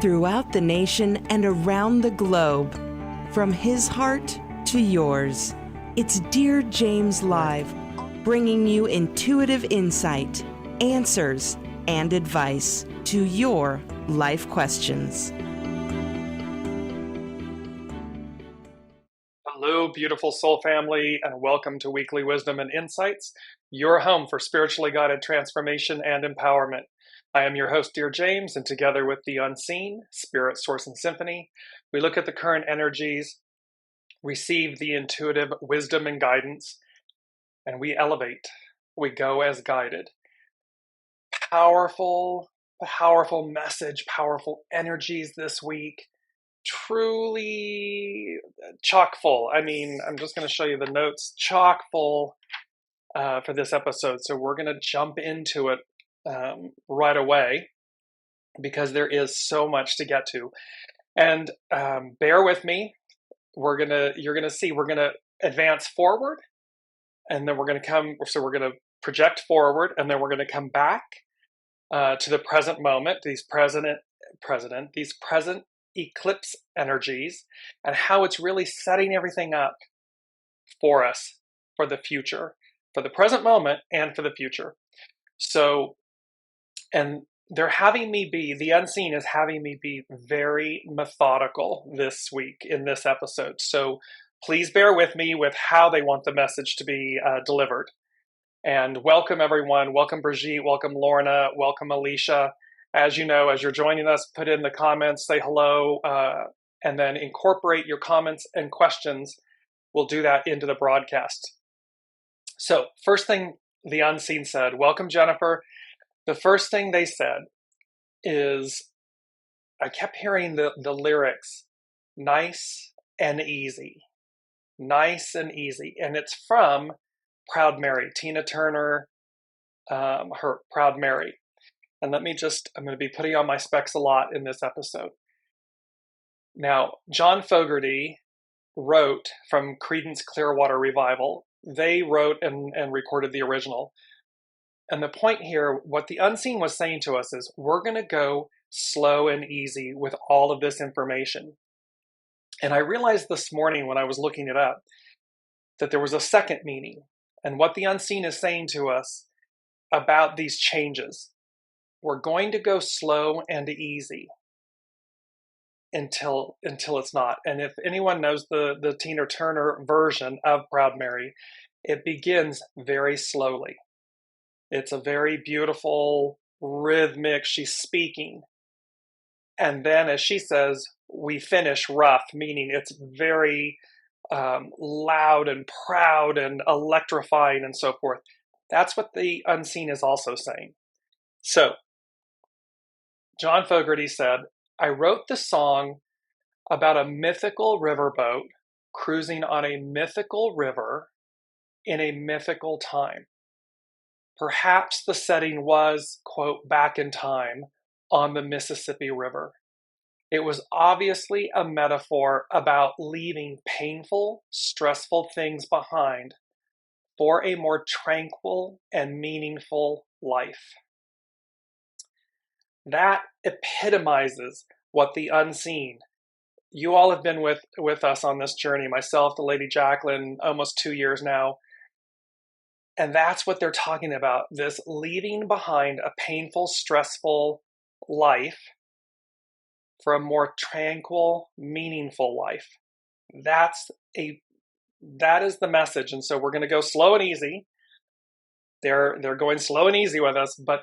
throughout the nation and around the globe. From his heart to yours, it's Dearjames Live, bringing you intuitive insight, answers, and advice to your life questions. Hello, beautiful soul family, and welcome to Weekly Wisdom and Insights, your home for spiritually guided transformation and empowerment. I am your host, Dearjames, and together with the unseen, Spirit, Source, and Symphony, we look at the current energies, receive the intuitive wisdom and guidance, and we elevate. We go as guided. Powerful message, powerful energies this week. Truly chock full. I mean, I'm just going to show you the notes, chock full for this episode. So we're going to jump into it right away because there is so much to get to. And bear with me. You're going to see, we're going to advance forward, and then we're going to project forward, and then we're going to come back to the present moment, these present eclipse energies, and how it's really setting everything up for us for the future, for the present moment and for the future. So, and the unseen is having me be very methodical this week in this episode. So please bear with me with how they want the message to be delivered. And welcome everyone. Welcome Brigitte, welcome Lorna, welcome Alicia. As you know, as you're joining us, put in the comments, say hello, and then incorporate your comments and questions. We'll do that into the broadcast. So first thing the unseen said, welcome Jennifer. The first thing they said is, I kept hearing the lyrics, nice and easy, nice and easy. And it's from Proud Mary, Tina Turner, her Proud Mary. And I'm going to be putting on my specs a lot in this episode. Now, John Fogerty wrote from Creedence Clearwater Revival. They wrote and recorded the original. And the point here, what the unseen was saying to us is, we're going to go slow and easy with all of this information. And I realized this morning when I was looking it up that there was a second meaning. And what the unseen is saying to us about these changes. We're going to go slow and easy until it's not. And if anyone knows the Tina Turner version of Proud Mary, it begins very slowly. It's a very beautiful, rhythmic, she's speaking. And then as she says, we finish rough, meaning it's very loud and proud and electrifying and so forth. That's what the unseen is also saying. So, John Fogerty said, I wrote the song about a mythical riverboat cruising on a mythical river in a mythical time. Perhaps the setting was, quote, back in time on the Mississippi River. It was obviously a metaphor about leaving painful, stressful things behind for a more tranquil and meaningful life. That epitomizes what the unseen. You all have been with us on this journey, myself, the Lady Jacqueline, almost 2 years now. And that's what they're talking about, this leaving behind a painful, stressful life for a more tranquil, meaningful life. That is the message. And so we're going to go slow and easy. They're going slow and easy with us, but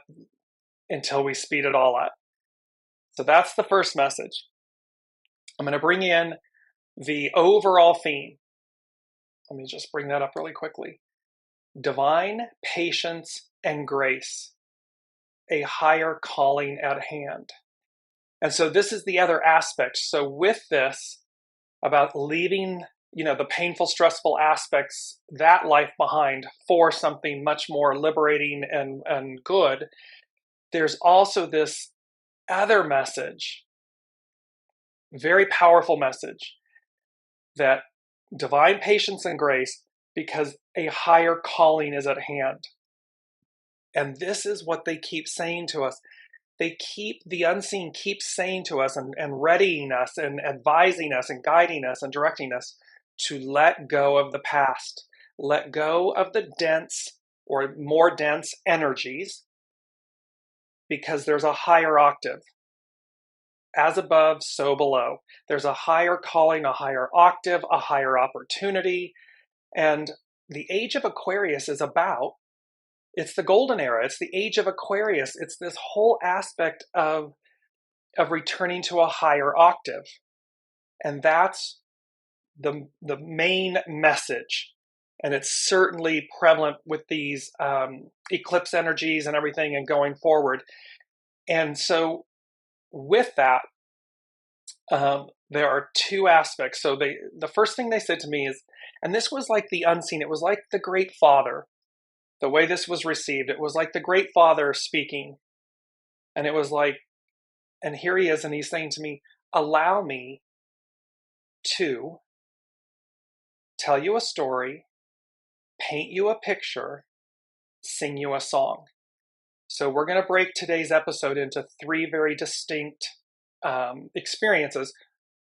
until we speed it all up. So that's the first message. I'm going to bring in the overall theme. Let me just bring that up really quickly. Divine patience and grace, a higher calling at hand. And so this is the other aspect. So with this, about leaving, the painful, stressful aspects, that life behind for something much more liberating and good, there's also this other message, very powerful message, that divine patience and grace, because a higher calling is at hand. And this is what they keep saying to us. the unseen keeps saying to us and readying us and advising us and guiding us and directing us to let go of the past, let go of the dense or more dense energies, because there's a higher octave. As above, so below. There's a higher calling, a higher octave, a higher opportunity. And the age of Aquarius is it's the golden era. It's the age of Aquarius. It's this whole aspect of returning to a higher octave. And that's the main message. And it's certainly prevalent with these eclipse energies and everything and going forward. And so with that, there are two aspects. So the first thing they said to me is, and this was like the unseen, it was like the Great Father, the way this was received. It was like the Great Father speaking. And it was like, and here he is, and he's saying to me, allow me to tell you a story, paint you a picture, sing you a song. So we're going to break today's episode into three very distinct experiences.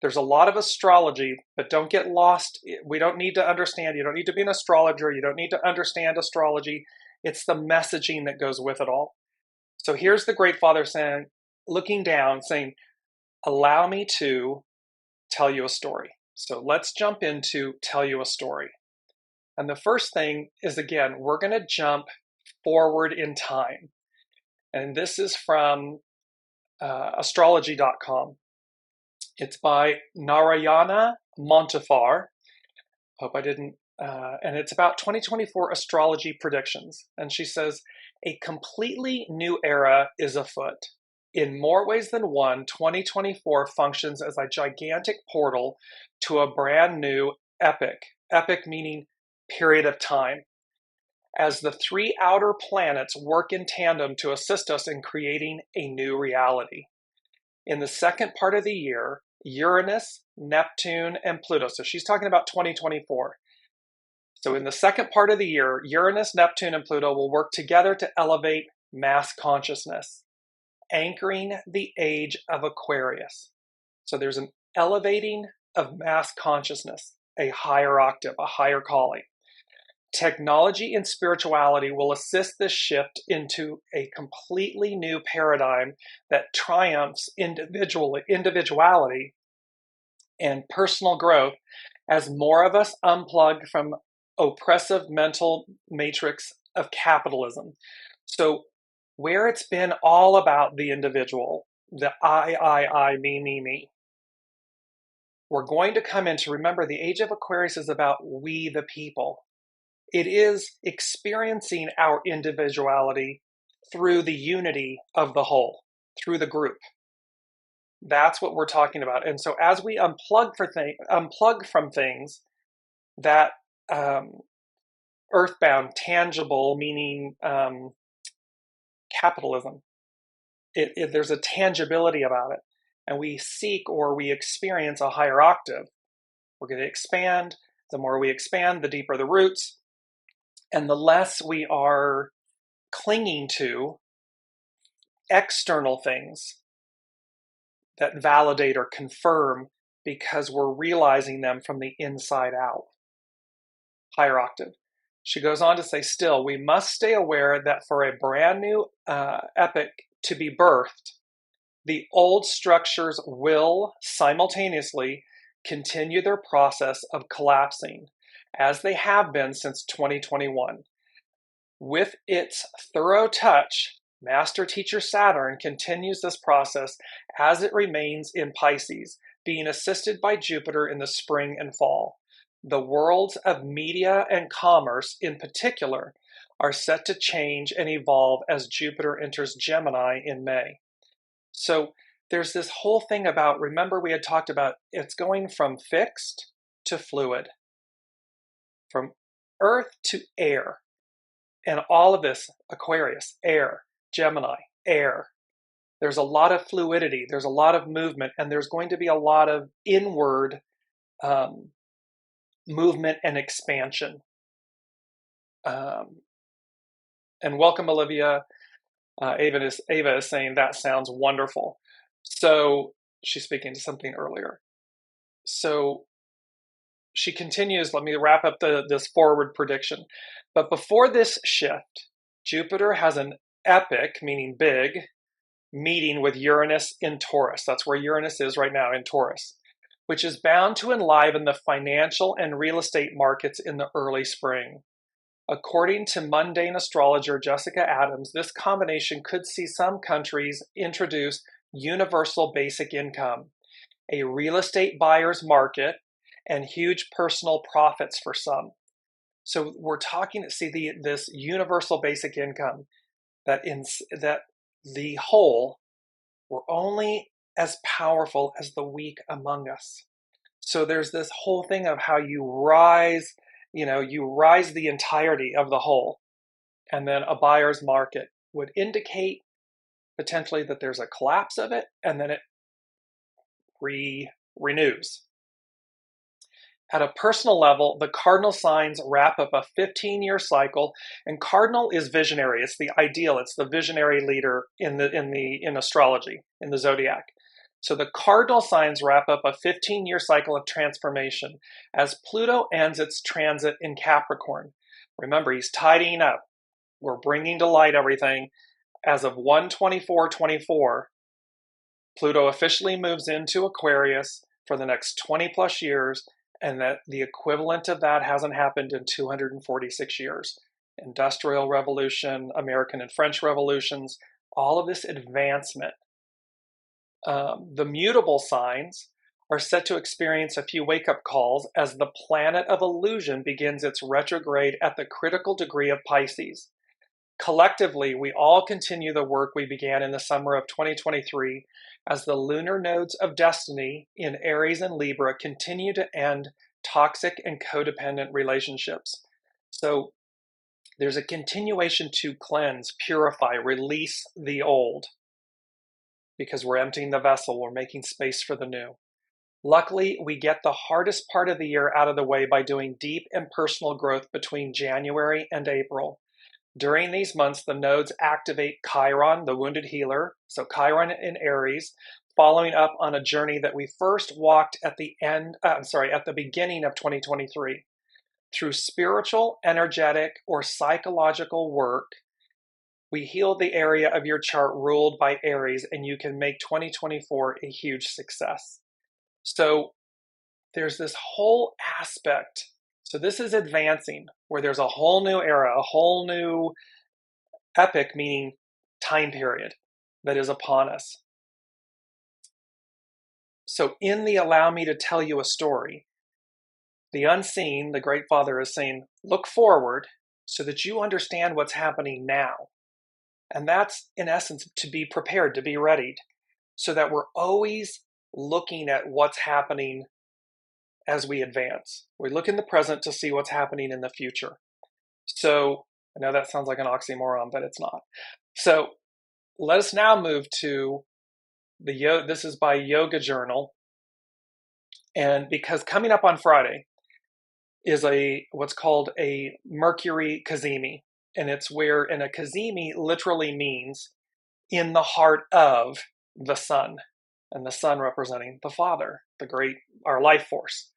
There's a lot of astrology, but don't get lost. We don't need to understand. You don't need to be an astrologer. You don't need to understand astrology. It's the messaging that goes with it all. So here's the Great Father saying, looking down, saying, allow me to tell you a story. So let's jump into tell you a story. And the first thing is, again, we're going to jump forward in time. And this is from astrology.com. It's by Narayana Montefar. Hope I didn't. And it's about 2024 astrology predictions. And she says, a completely new era is afoot. In more ways than one, 2024 functions as a gigantic portal to a brand new epoch. Epoch meaning period of time. As the three outer planets work in tandem to assist us in creating a new reality. In the second part of the year, Uranus, Neptune, and Pluto. So she's talking about 2024. So in the second part of the year, Uranus, Neptune, and Pluto will work together to elevate mass consciousness, anchoring the age of Aquarius. So there's an elevating of mass consciousness, a higher octave, a higher calling. Technology and spirituality will assist this shift into a completely new paradigm that triumphs individuality and personal growth as more of us unplug from oppressive mental matrix of capitalism. So where it's been all about the individual, the I, me, we're going to come in to remember the age of Aquarius is about we the people. It is experiencing our individuality through the unity of the whole, through the group. That's what we're talking about. And so as we unplug from things that earthbound, tangible, meaning capitalism, there's a tangibility about it. And we seek or we experience a higher octave. We're going to expand. The more we expand, the deeper the roots. And the less we are clinging to external things that validate or confirm because we're realizing them from the inside out. Higher octave. She goes on to say, still, we must stay aware that for a brand new epoch to be birthed, the old structures will simultaneously continue their process of collapsing, as they have been since 2021. With its thorough touch, Master Teacher Saturn continues this process as it remains in Pisces, being assisted by Jupiter in the spring and fall. The worlds of media and commerce, in particular, are set to change and evolve as Jupiter enters Gemini in May. So there's this whole thing about, remember we had talked about, it's going from fixed to fluid. From earth to air. And all of this, Aquarius, air, Gemini, air. There's a lot of fluidity, there's a lot of movement, and there's going to be a lot of inward movement and expansion. And welcome, Olivia. Ava is saying that sounds wonderful. So she's speaking to something earlier. So she continues, let me wrap up this forward prediction. But before this shift, Jupiter has an epic, meaning big, meeting with Uranus in Taurus. That's where Uranus is right now, in Taurus, which is bound to enliven the financial and real estate markets in the early spring. According to mundane astrologer Jessica Adams, this combination could see some countries introduce universal basic income, a real estate buyer's market, and huge personal profits for some. So we're talking, see, this universal basic income, that the whole, we're only as powerful as the weak among us. So there's this whole thing of how you rise the entirety of the whole. And then a buyer's market would indicate potentially that there's a collapse of it, and then it renews. At a personal level, the cardinal signs wrap up a 15-year cycle, and cardinal is visionary. It's the ideal. It's the visionary leader in astrology, in the zodiac. So the cardinal signs wrap up a 15-year cycle of transformation as Pluto ends its transit in Capricorn. Remember, he's tidying up. We're bringing to light everything. As of 1/24/24, Pluto officially moves into Aquarius for the next 20 plus years, and that the equivalent of that hasn't happened in 246 years. Industrial Revolution, American and French revolutions, all of this advancement. The mutable signs are set to experience a few wake-up calls as the planet of illusion begins its retrograde at the critical degree of Pisces. Collectively, we all continue the work we began in the summer of 2023 as the lunar nodes of destiny in Aries and Libra continue to end toxic and codependent relationships. So there's a continuation to cleanse, purify, release the old, because we're emptying the vessel, we're making space for the new. Luckily, we get the hardest part of the year out of the way by doing deep and personal growth between January and April. During these months, the nodes activate Chiron, the wounded healer, so Chiron in Aries, following up on a journey that we first walked at the beginning of 2023. Through spiritual, energetic, or psychological work, we heal the area of your chart ruled by Aries, and you can make 2024 a huge success. So there's this whole aspect. So this is advancing, where there's a whole new era, a whole new epic, meaning time period, that is upon us. So in the allow me to tell you a story, the unseen, the Great Father is saying, look forward so that you understand what's happening now. And that's, in essence, to be prepared, to be readied, so that we're always looking at what's happening as we advance. We look in the present to see what's happening in the future. So I know that sounds like an oxymoron, but it's not. So let us now move to this is by Yoga Journal. And because coming up on Friday is what's called a Mercury CAZIMI. And it's where, and a CAZIMI literally means in the heart of the sun, and the sun representing the Father, our life force.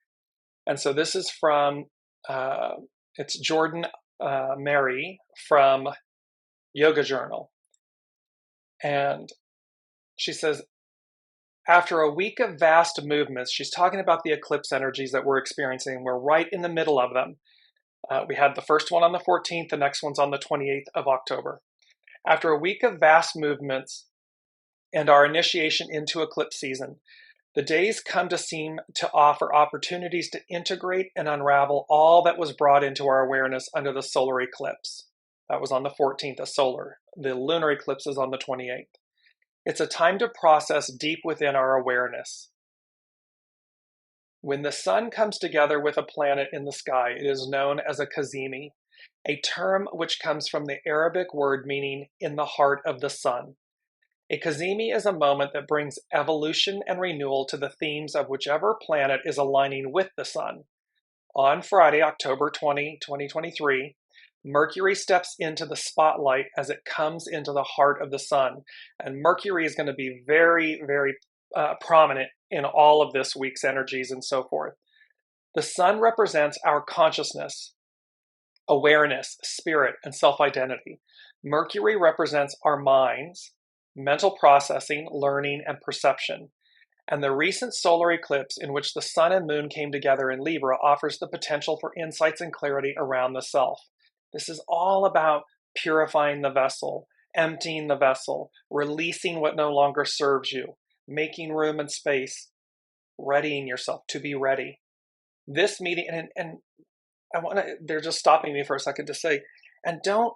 And so this is from, it's Jordan Mary from Yoga Journal. And she says, after a week of vast movements, she's talking about the eclipse energies that we're experiencing. We're right in the middle of them. We had the first one on the 14th, the next one's on the 28th of October. After a week of vast movements and our initiation into eclipse season, the days come to seem to offer opportunities to integrate and unravel all that was brought into our awareness under the solar eclipse. That was on the 14th of solar. The lunar eclipse is on the 28th. It's a time to process deep within our awareness. When the sun comes together with a planet in the sky, it is known as a CAZIMI, a term which comes from the Arabic word meaning in the heart of the sun. A CAZIMI is a moment that brings evolution and renewal to the themes of whichever planet is aligning with the sun. On Friday, October 20, 2023, Mercury steps into the spotlight as it comes into the heart of the sun. And Mercury is going to be very, very prominent in all of this week's energies and so forth. The sun represents our consciousness, awareness, spirit, and self-identity. Mercury represents our minds, mental processing, learning, and perception. And the recent solar eclipse in which the sun and moon came together in Libra offers the potential for insights and clarity around the self. This is all about purifying the vessel, emptying the vessel, releasing what no longer serves you, making room and space, readying yourself to be ready. This meeting, and I want to, they're just stopping me for a second to say, and don't,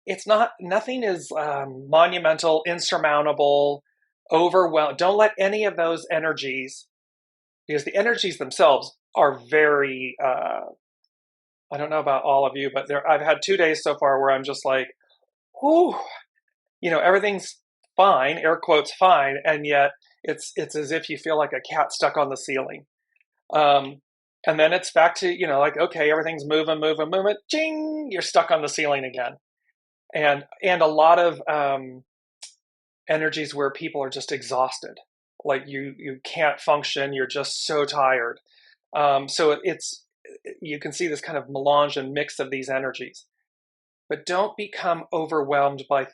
it's not, nothing is monumental, insurmountable, overwhelmed. Don't let any of those energies, because the energies themselves are very, I don't know about all of you, but I've had 2 days so far where I'm just like, whew, everything's fine, air quotes fine, and yet it's as if you feel like a cat stuck on the ceiling. And then it's back to, like, okay, everything's moving, ching, you're stuck on the ceiling again. And a lot of energies where people are just exhausted, like you can't function, you're just so tired. So you can see this kind of melange and mix of these energies. But don't become overwhelmed by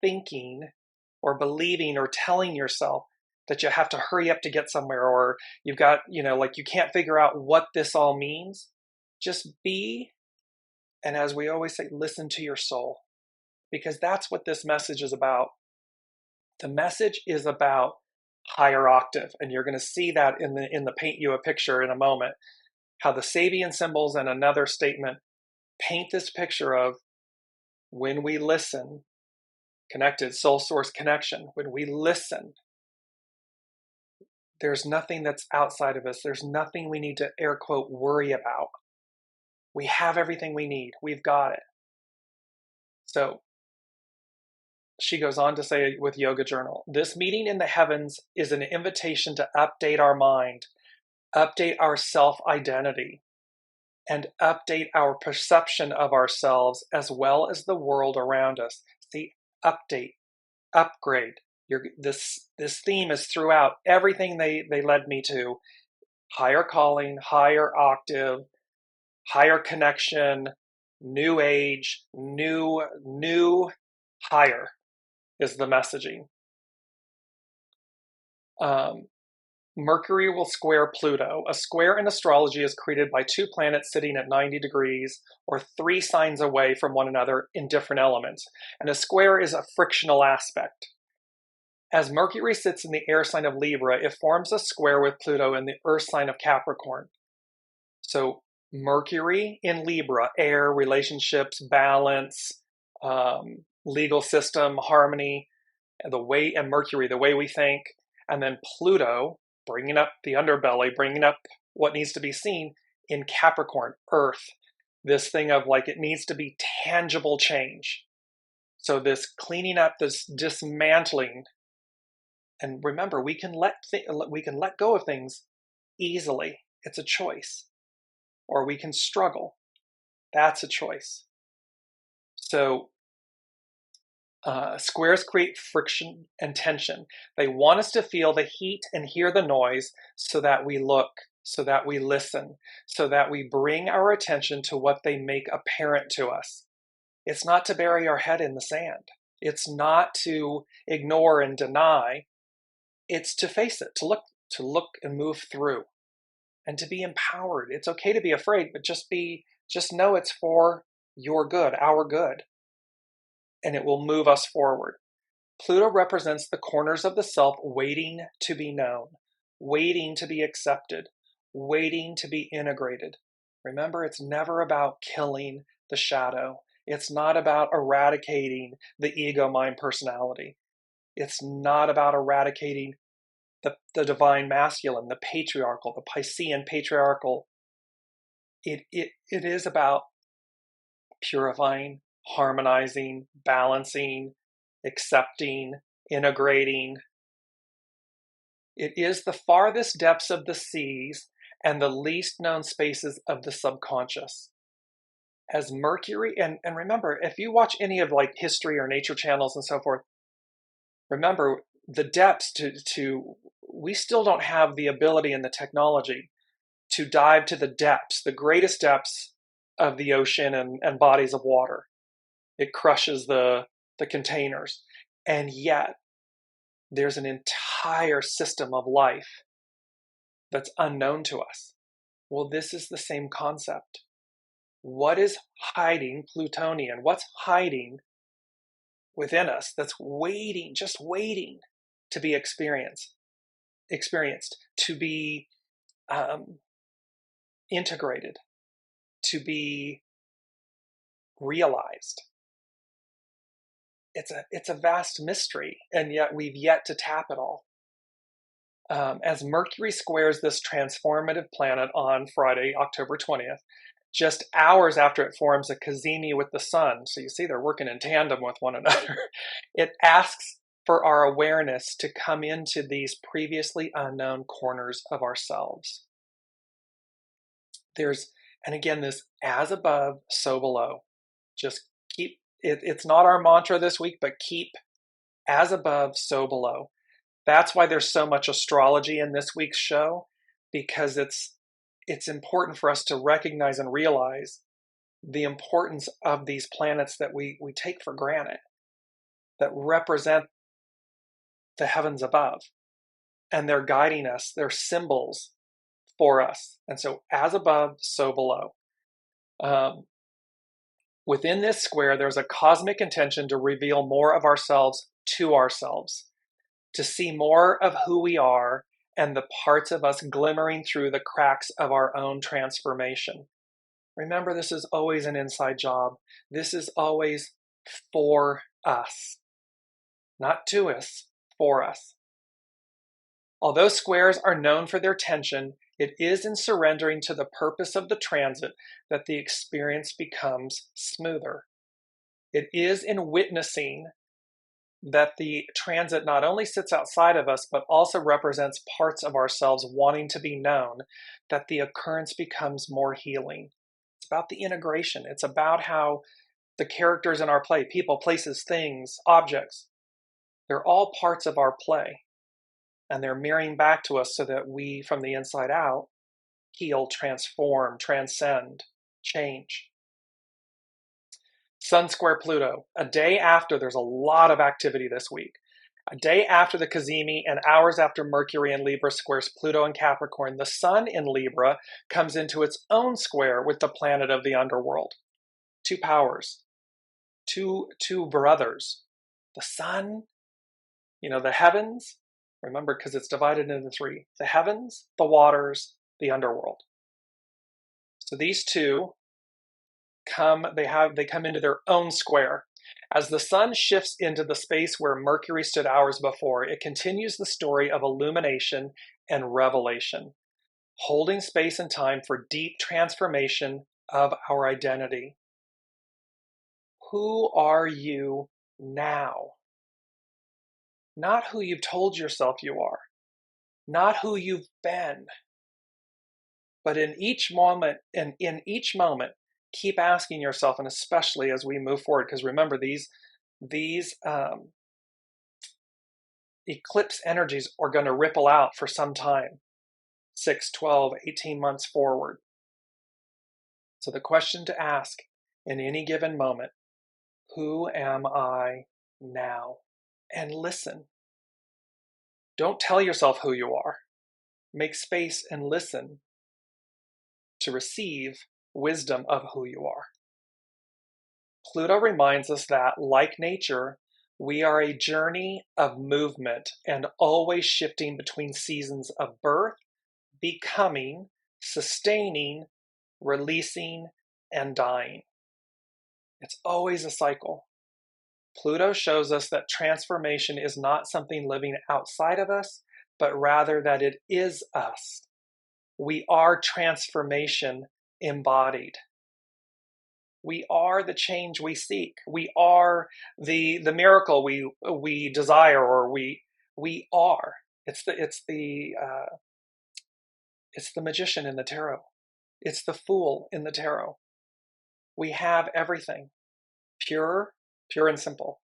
thinking or believing or telling yourself that you have to hurry up to get somewhere, or you've got, like you can't figure out what this all means. Just be, and as we always say, listen to your soul, because that's what this message is about. The message is about higher octave, and you're going to see that in the paint you a picture in a moment, how the Sabian symbols and another statement paint this picture of when we listen, connected soul source connection, when we listen, there's nothing that's outside of us. There's nothing we need to, air quote, worry about. We have everything we need. We've got it. So she goes on to say with Yoga Journal, this meeting in the heavens is an invitation to update our mind, update our self-identity, and update our perception of ourselves as well as the world around us. See, update, upgrade. This theme is throughout everything they led me to. Higher calling, higher octave, higher connection, new age, new higher is the messaging. Mercury will square Pluto. A square in astrology is created by two planets sitting at 90 degrees or 3 signs away from one another in different elements. And a square is a frictional aspect. As Mercury sits in the air sign of Libra, it forms a square with Pluto in the earth sign of Capricorn. So Mercury in Libra, air, relationships, balance, legal system, harmony, and Mercury, the way we think, and then Pluto, bringing up the underbelly, bringing up what needs to be seen in Capricorn, earth, this thing of like, it needs to be tangible change. So this cleaning up, this dismantling, and remember, we can let go of things easily. It's a choice. Or we can struggle. That's a choice. So squares create friction and tension. They want us to feel the heat and hear the noise so that we look, so that we listen, so that we bring our attention to what they make apparent to us. It's not to bury our head in the sand. It's not to ignore and deny. It's to face it, to look and move through, and to be empowered. It's okay to be afraid, but just know it's for your good, our good, and it will move us forward. Pluto represents the corners of the self waiting to be known, waiting to be accepted, waiting to be integrated. Remember, it's never about killing the shadow. It's not about eradicating the ego, mind, personality. It's not about eradicating the divine masculine, the patriarchal, the Piscean patriarchal. It is about purifying, harmonizing, balancing, accepting, integrating. It is the farthest depths of the seas and the least known spaces of the subconscious. as Mercury, and remember, if you watch any of like history or nature channels and so forth, remember the depths we still don't have the ability and the technology to dive to the depths, the greatest depths of the ocean and bodies of water. It crushes the containers. And yet there's an entire system of life that's unknown to us. Well, this is the same concept. What is hiding, Plutonian? What's hiding within us that's waiting, just waiting to be experienced, to be integrated, to be realized? It's a vast mystery, and yet we've yet to tap it all. As Mercury squares this transformative planet on Friday, October 20th, just hours after it forms a CAZIMI with the Sun, so you see they're working in tandem with one another, it asks for our awareness to come into these previously unknown corners of ourselves. And again, this as above, so below. Just keep, it's not our mantra this week, but keep as above, so below. That's why there's so much astrology in this week's show, because it's important for us to recognize and realize the importance of these planets that we take for granted, that represent the heavens above, and they're guiding us, they're symbols for us. And so as above, so below. Within this square, there's a cosmic intention to reveal more of ourselves to ourselves, to see more of who we are and the parts of us glimmering through the cracks of our own transformation. Remember, this is always an inside job. This is always for us, not to us, for us. Although squares are known for their tension, it is in surrendering to the purpose of the transit that the experience becomes smoother. It is in witnessing that the transit not only sits outside of us, but also represents parts of ourselves wanting to be known, that the occurrence becomes more healing. It's about the integration. It's about how the characters in our play, people, places, things, objects, they're all parts of our play. And they're mirroring back to us so that we, from the inside out, heal, transform, transcend, change. Sun square Pluto, a day after, there's a lot of activity this week. A day after the CAZIMI and hours after Mercury in Libra squares Pluto in Capricorn, the Sun in Libra comes into its own square with the planet of the underworld. Two powers, two brothers. The Sun, the heavens, remember, because it's divided into three. The heavens, the waters, the underworld. So these two come into their own square. As the Sun shifts into the space where Mercury stood hours before, it continues the story of illumination and revelation, holding space and time for deep transformation of our identity. Who are you now? Not who you've told yourself you are, not who you've been, but in each moment, keep asking yourself, and especially as we move forward, because remember, these eclipse energies are going to ripple out for some time, 6, 12, 18 months forward. So the question to ask in any given moment, who am I now? And listen. Don't tell yourself who you are. Make space and listen to receive wisdom of who you are. Pluto reminds us that, like nature, we are a journey of movement and always shifting between seasons of birth, becoming, sustaining, releasing, and dying. It's always a cycle. Pluto shows us that transformation is not something living outside of us, but rather that it is us. We are transformation embodied. We are the change we seek. We are the miracle we desire, or we are. It's the magician in the tarot. It's the fool in the tarot. We have everything, pure and simple.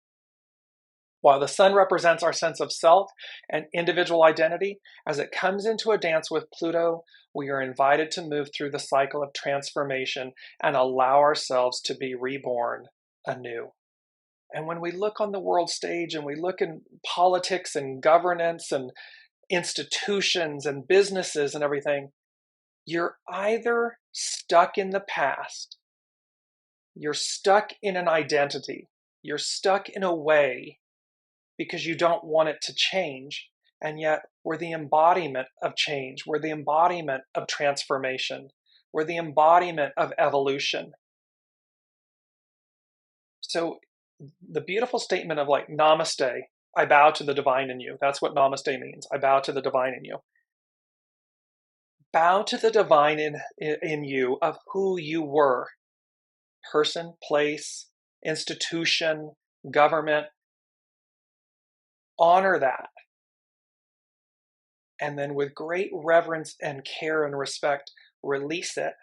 While the sun represents our sense of self and individual identity, as it comes into a dance with Pluto, we are invited to move through the cycle of transformation and allow ourselves to be reborn anew. And when we look on the world stage and we look in politics and governance and institutions and businesses and everything, you're either stuck in the past, you're stuck in an identity, you're stuck in a way because you don't want it to change, and yet we're the embodiment of change, we're the embodiment of transformation, we're the embodiment of evolution. So the beautiful statement of like, namaste, I bow to the divine in you. That's what namaste means. I bow to the divine in you. Bow to the divine in you of who you were. Person, place, institution, government. Honor that. And then with great reverence and care and respect, release it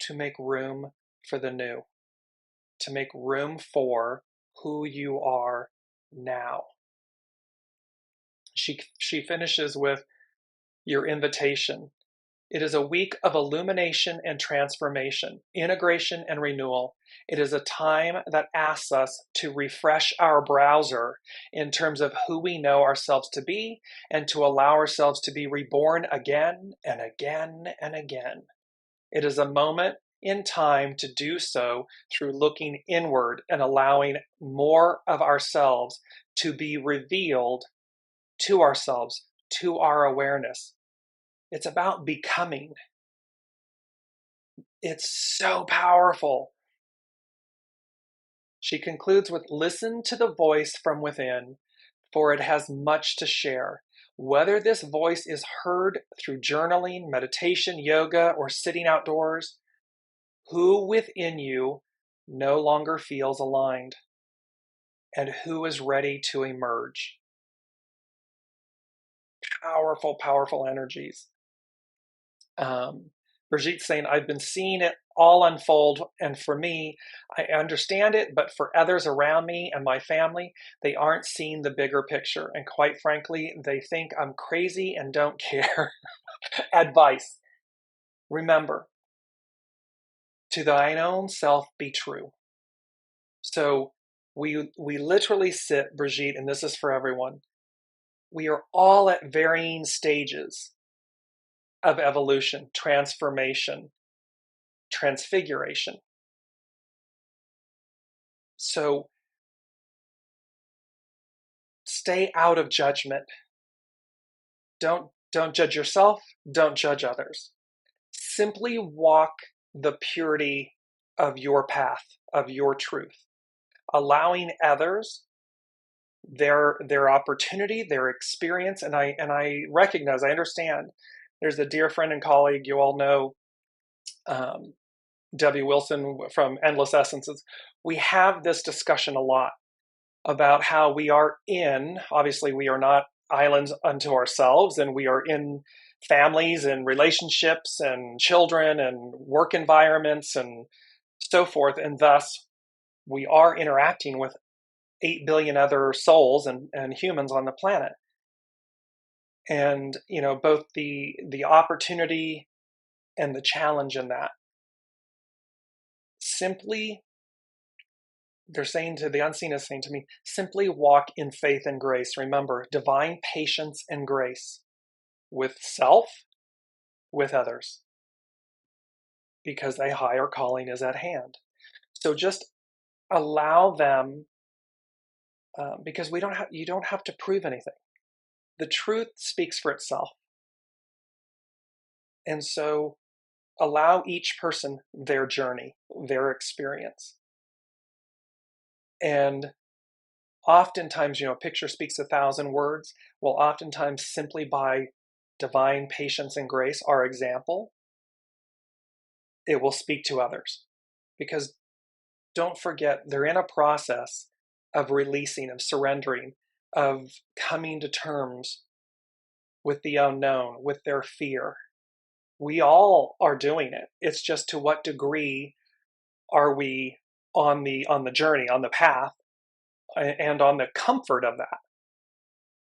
to make room for the new, to make room for who you are now. She finishes with your invitation. It is a week of illumination and transformation, integration and renewal. It is a time that asks us to refresh our browser in terms of who we know ourselves to be and to allow ourselves to be reborn again and again and again. It is a moment in time to do so through looking inward and allowing more of ourselves to be revealed to ourselves, to our awareness. It's about becoming. It's so powerful. She concludes with, listen to the voice from within, for it has much to share. Whether this voice is heard through journaling, meditation, yoga, or sitting outdoors, who within you no longer feels aligned and who is ready to emerge? Powerful, powerful energies. Brigitte saying, I've been seeing it all unfold, and for me, I understand it, but for others around me and my family, they aren't seeing the bigger picture, and quite frankly, they think I'm crazy and don't care. Advice. Remember, to thine own self be true. So we literally sit, Brigitte, and this is for everyone, we are all at varying stages of evolution, transformation, transfiguration. So stay out of judgment. Don't judge yourself, don't judge others. Simply walk the purity of your path, of your truth, allowing others their opportunity, their experience, and I recognize, I understand. There's a dear friend and colleague you all know, Debbie Wilson from Endless Essences. We have this discussion a lot about how we are obviously we are not islands unto ourselves, and we are in families and relationships and children and work environments and so forth, and thus we are interacting with 8 billion other souls and humans on the planet. And, both the opportunity and the challenge in that. Simply, they're saying to the unseen is saying to me, simply walk in faith and grace. Remember, divine patience and grace with self, with others, because a higher calling is at hand. So just allow them, because you don't have to prove anything. The truth speaks for itself. And so allow each person their journey, their experience. And oftentimes, a picture speaks 1,000 words. Well, oftentimes simply by divine patience and grace, our example, it will speak to others. Because don't forget, they're in a process of releasing, of surrendering, of coming to terms with the unknown, with their fear. We all are doing it. It's just to what degree are we on the journey, on the path, and on the comfort of that?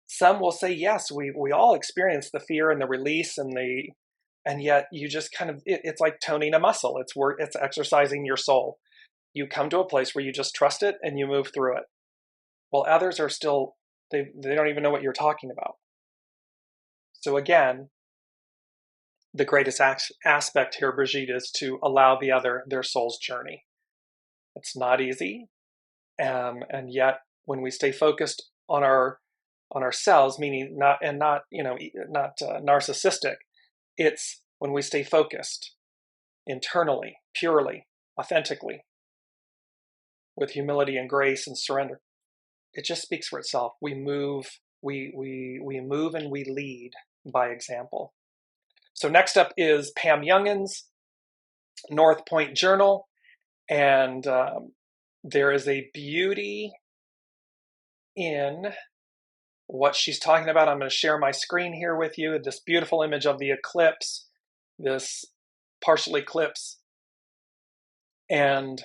Some will say, yes, we all experience the fear and the release and yet you just kind of, it's like toning a muscle. It's exercising your soul. You come to a place where you just trust it and you move through it. While others are still, they don't even know what you're talking about. So again, the greatest aspect here, Brigitte, is to allow the other their soul's journey. It's not easy, and yet when we stay focused on ourselves, meaning not narcissistic, it's when we stay focused internally, purely, authentically, with humility and grace and surrender. It just speaks for itself. We move and we lead by example. So next up is Pam Youngin's North Point Journal, and there is a beauty in what she's talking about. I'm going to share my screen here with you. This beautiful image of the eclipse, this partial eclipse, and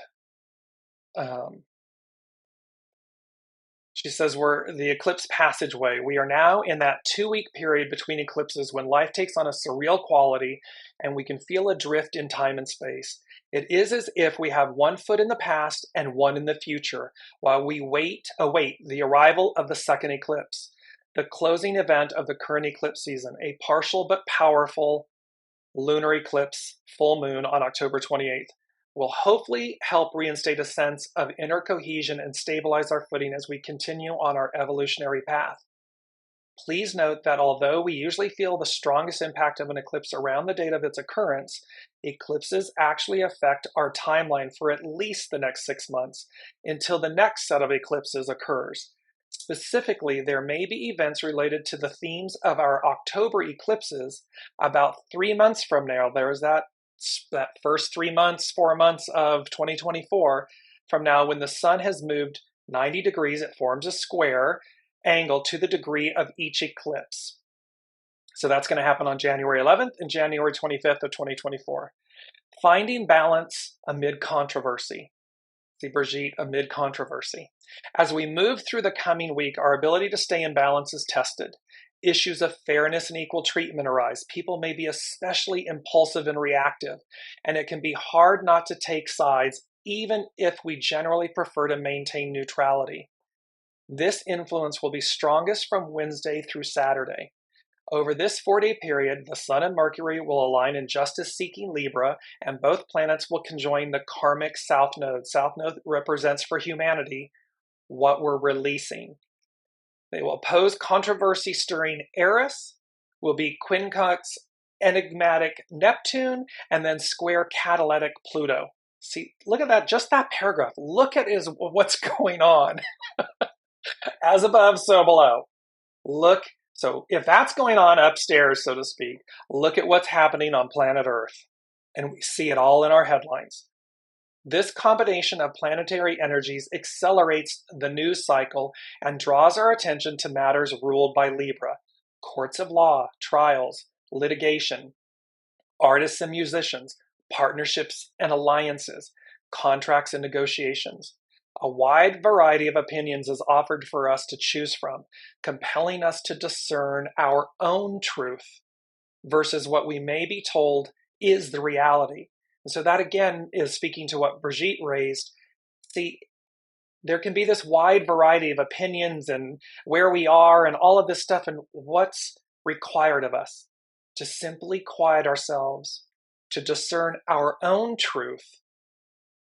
she says we're the eclipse passageway. We are now in that 2-week period between eclipses when life takes on a surreal quality and we can feel adrift in time and space. It is as if we have one foot in the past and one in the future while we await the arrival of the second eclipse, the closing event of the current eclipse season, a partial but powerful lunar eclipse full moon on October 28th. Will hopefully help reinstate a sense of inner cohesion and stabilize our footing as we continue on our evolutionary path. Please note that although we usually feel the strongest impact of an eclipse around the date of its occurrence, eclipses actually affect our timeline for at least the next 6 months until the next set of eclipses occurs. Specifically, there may be events related to the themes of our October eclipses about 3 months from now. There's that first 3 months, 4 months of 2024 from now, when the sun has moved 90 degrees, it forms a square angle to the degree of each eclipse. So that's going to happen on January 11th and January 25th of 2024. Finding balance amid controversy. See, Brigitte, amid controversy. As we move through the coming week, our ability to stay in balance is tested. Issues of fairness and equal treatment arise. People may be especially impulsive and reactive, and it can be hard not to take sides, even if we generally prefer to maintain neutrality. This influence will be strongest from Wednesday through Saturday. Over this 4-day period, the Sun and Mercury will align in justice-seeking Libra, and both planets will conjoin the karmic South Node. South Node represents for humanity what we're releasing. They will oppose controversy-stirring Eris, will be quincunx enigmatic Neptune, and then square catalytic Pluto. See, look at that, just that paragraph. Look at what's going on. As above, so below. So if that's going on upstairs, so to speak, look at what's happening on planet Earth. And we see it all in our headlines. This combination of planetary energies accelerates the news cycle and draws our attention to matters ruled by Libra: courts of law, trials, litigation, artists and musicians, partnerships and alliances, contracts and negotiations. A wide variety of opinions is offered for us to choose from, compelling us to discern our own truth versus what we may be told is the reality. And so that again is speaking to what Brigitte raised. See, there can be this wide variety of opinions and where we are and all of this stuff, and what's required of us to simply quiet ourselves, to discern our own truth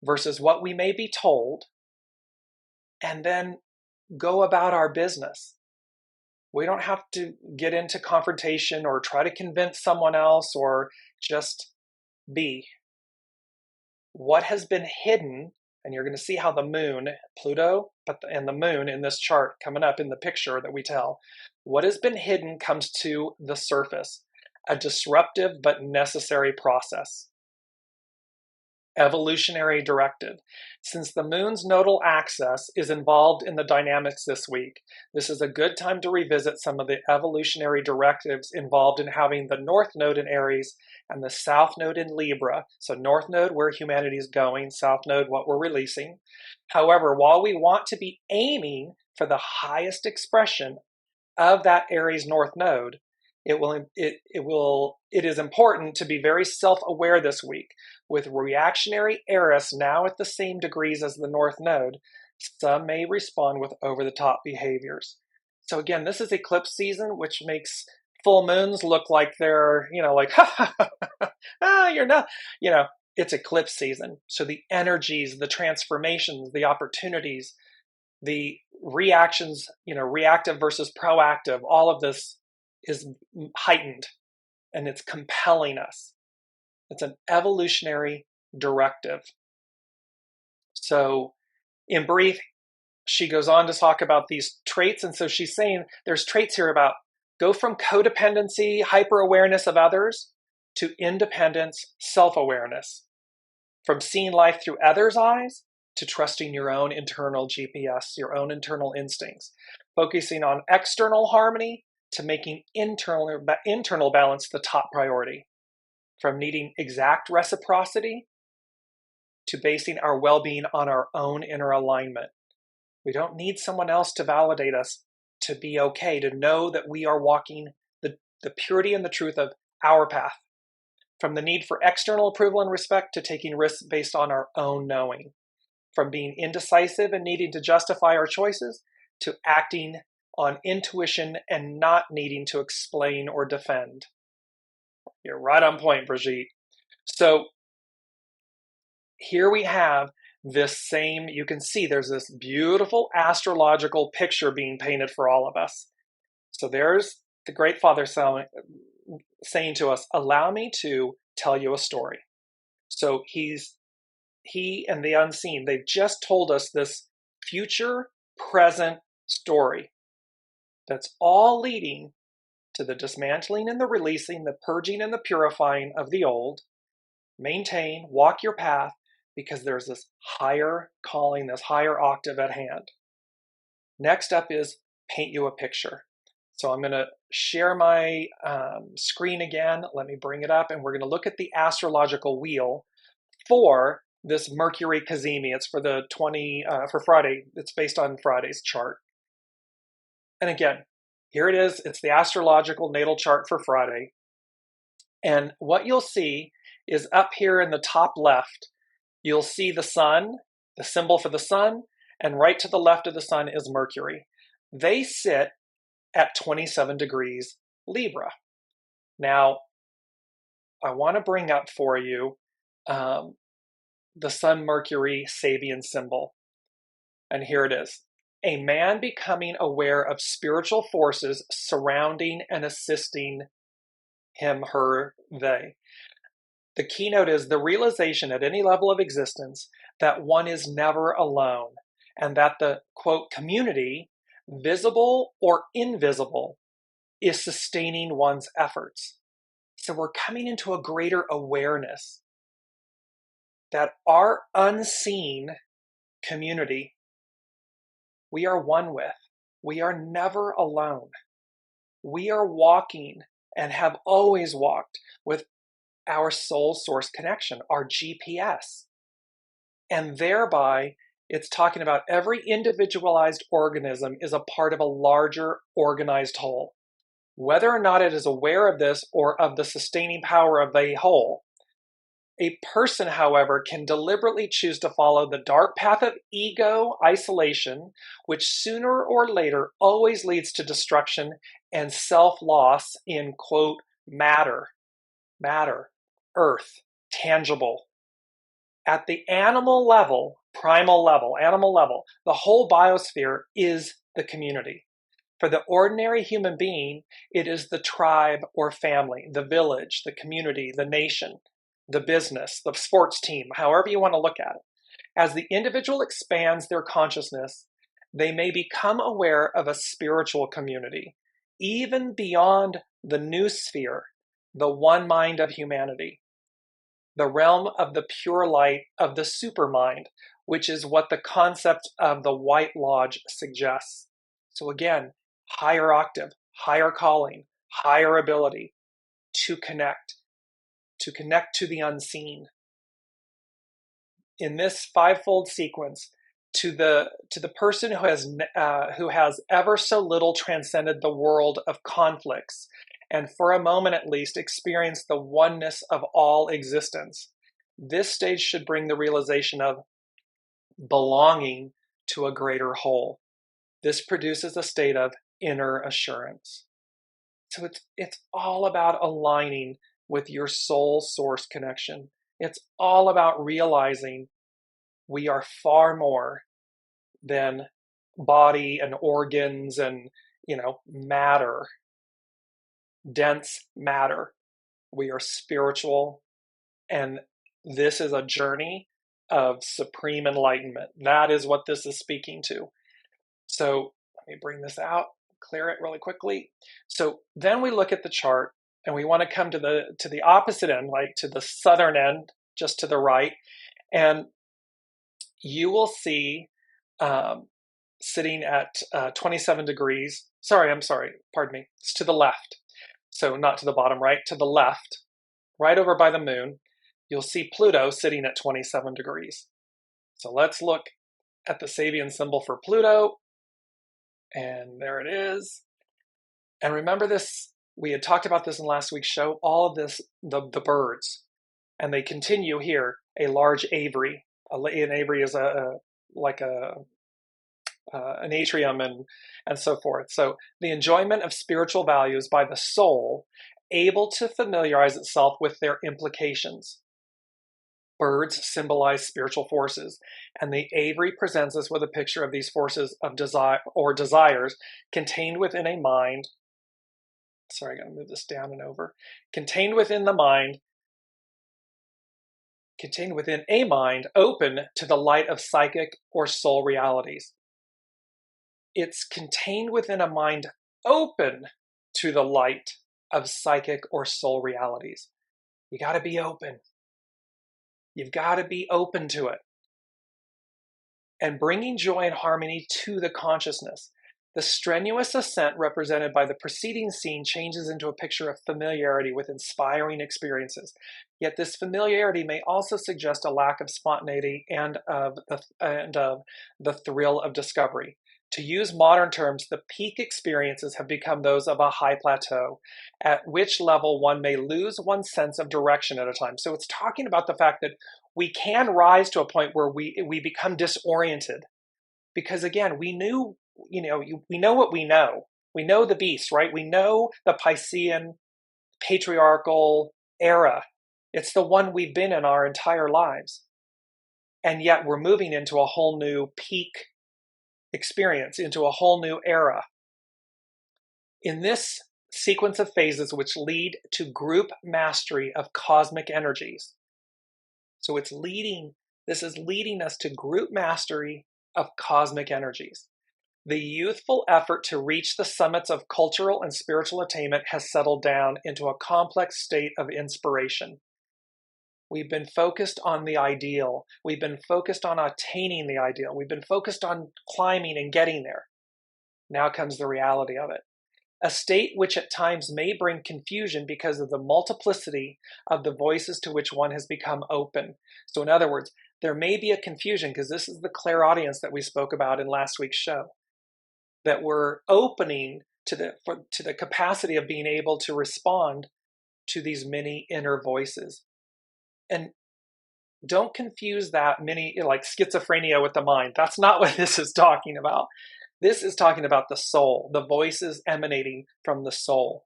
versus what we may be told, and then go about our business. We don't have to get into confrontation or try to convince someone else, or just be. What has been hidden, and you're going to see how the moon, Pluto, and the moon in this chart coming up in the picture that we tell, what has been hidden comes to the surface, a disruptive but necessary process. evolutionary directive. Since the moon's nodal axis is involved in the dynamics this week, this is a good time to revisit some of the evolutionary directives involved in having the north node in Aries and the south node in Libra. So north node, where humanity is going, south node, what we're releasing. However, while we want to be aiming for the highest expression of that Aries north node, it is important to be very self-aware this week. With reactionary Eris now at the same degrees as the North Node, some may respond with over-the-top behaviors. So again, this is eclipse season, which makes full moons look like they're, like, you're not, it's eclipse season. So the energies, the transformations, the opportunities, the reactions, reactive versus proactive, all of this is heightened and it's compelling us. It's an evolutionary directive. So in brief, she goes on to talk about these traits. And so she's saying there's traits here about go from codependency, hyper-awareness of others, to independence, self-awareness. From seeing life through others' eyes to trusting your own internal GPS, your own internal instincts. Focusing on external harmony to making internal balance the top priority. From needing exact reciprocity to basing our well-being on our own inner alignment. We don't need someone else to validate us to be okay, to know that we are walking the purity and the truth of our path. From the need for external approval and respect to taking risks based on our own knowing. From being indecisive and needing to justify our choices to acting on intuition and not needing to explain or defend. You're right on point, Brigitte. So here we have this same, you can see there's this beautiful astrological picture being painted for all of us. So there's the Great Father saying to us, allow me to tell you a story. So he and the unseen, they've just told us this future, present story that's all leading to the dismantling and the releasing, the purging and the purifying of the old. Maintain, walk your path, because there's this higher calling, this higher octave at hand. Next up is paint you a picture. So I'm going to share my screen again. Let me bring it up, and we're going to look at the astrological wheel for this Mercury CAZIMI. It's for the for Friday. It's based on Friday's chart. And again, here it is. It's the astrological natal chart for Friday. And what you'll see is up here in the top left, you'll see the sun, the symbol for the sun, and right to the left of the sun is Mercury. They sit at 27 degrees Libra. Now, I want to bring up for you the Sun-Mercury Sabian symbol. And here it is. A man becoming aware of spiritual forces surrounding and assisting him, her, they. The keynote is the realization at any level of existence that one is never alone, and that the, quote, community, visible or invisible, is sustaining one's efforts. So we're coming into a greater awareness that our unseen community we are one with. We are never alone. We are walking and have always walked with our soul source connection, our GPS. And thereby, it's talking about every individualized organism is a part of a larger organized whole. Whether or not it is aware of this or of the sustaining power of the whole, a person, however, can deliberately choose to follow the dark path of ego isolation, which sooner or later always leads to destruction and self-loss in, quote, matter, earth, tangible. At the animal level, primal level, animal level, the whole biosphere is the community. For the ordinary human being, it is the tribe or family, the village, the community, the nation, the business, the sports team, however you want to look at it. As the individual expands their consciousness, they may become aware of a spiritual community, even beyond the new sphere, the one mind of humanity. the realm of the pure light of the supermind, which is what the concept of the White Lodge suggests. So again, higher octave, higher calling, higher ability to connect to the unseen. In this fivefold sequence, to the person who has ever so little transcended the world of conflicts, and for a moment at least experienced the oneness of all existence, this stage should bring the realization of belonging to a greater whole. This produces a state of inner assurance. So it's all about aligning with your soul source connection. It's all about realizing we are far more than body and organs and, matter, dense matter. We are spiritual, and this is a journey of supreme enlightenment. That is what this is speaking to. So let me bring this out, clear it really quickly. So then we look at the chart, and we want to come to the opposite end, like to the southern end, just to the right, and you will see sitting at 27 degrees. Pardon me. It's to the left. So not to the bottom right, to the left, right over by the moon, you'll see Pluto sitting at 27 degrees. So let's look at the Sabian symbol for Pluto. And there it is. And remember this, we had talked about this in last week's show, all of this, the birds. And they continue here, a large aviary. An aviary is an atrium and so forth. So the enjoyment of spiritual values by the soul, able to familiarize itself with their implications. Birds symbolize spiritual forces, and the aviary presents us with a picture of these forces of desire or desires contained within a mind. Sorry, I gotta move this down and over. Contained within a mind open to the light of psychic or soul realities. It's contained within a mind open to the light of psychic or soul realities. You got to be open. You've got to be open to it. And bringing joy and harmony to the consciousness. The strenuous ascent represented by the preceding scene changes into a picture of familiarity with inspiring experiences. Yet this familiarity may also suggest a lack of spontaneity and of the thrill of discovery. To use modern terms, the peak experiences have become those of a high plateau, at which level one may lose one's sense of direction at a time. So it's talking about the fact that we can rise to a point where we become disoriented. Because again, we know what we know. We know the beast, right? We know the Piscean patriarchal era. It's the one we've been in our entire lives. And yet we're moving into a whole new peak experience, into a whole new era. In this sequence of phases which lead to group mastery of cosmic energies. So this is leading us to group mastery of cosmic energies. The youthful effort to reach the summits of cultural and spiritual attainment has settled down into a complex state of inspiration. We've been focused on the ideal. We've been focused on attaining the ideal. We've been focused on climbing and getting there. Now comes the reality of it. A state which at times may bring confusion because of the multiplicity of the voices to which one has become open. So in other words, there may be a confusion because this is the clairaudience that we spoke about in last week's show. That we're opening to the capacity of being able to respond to these many inner voices. And don't confuse that like schizophrenia with the mind. That's not what this is talking about. This is talking about the soul, the voices emanating from the soul,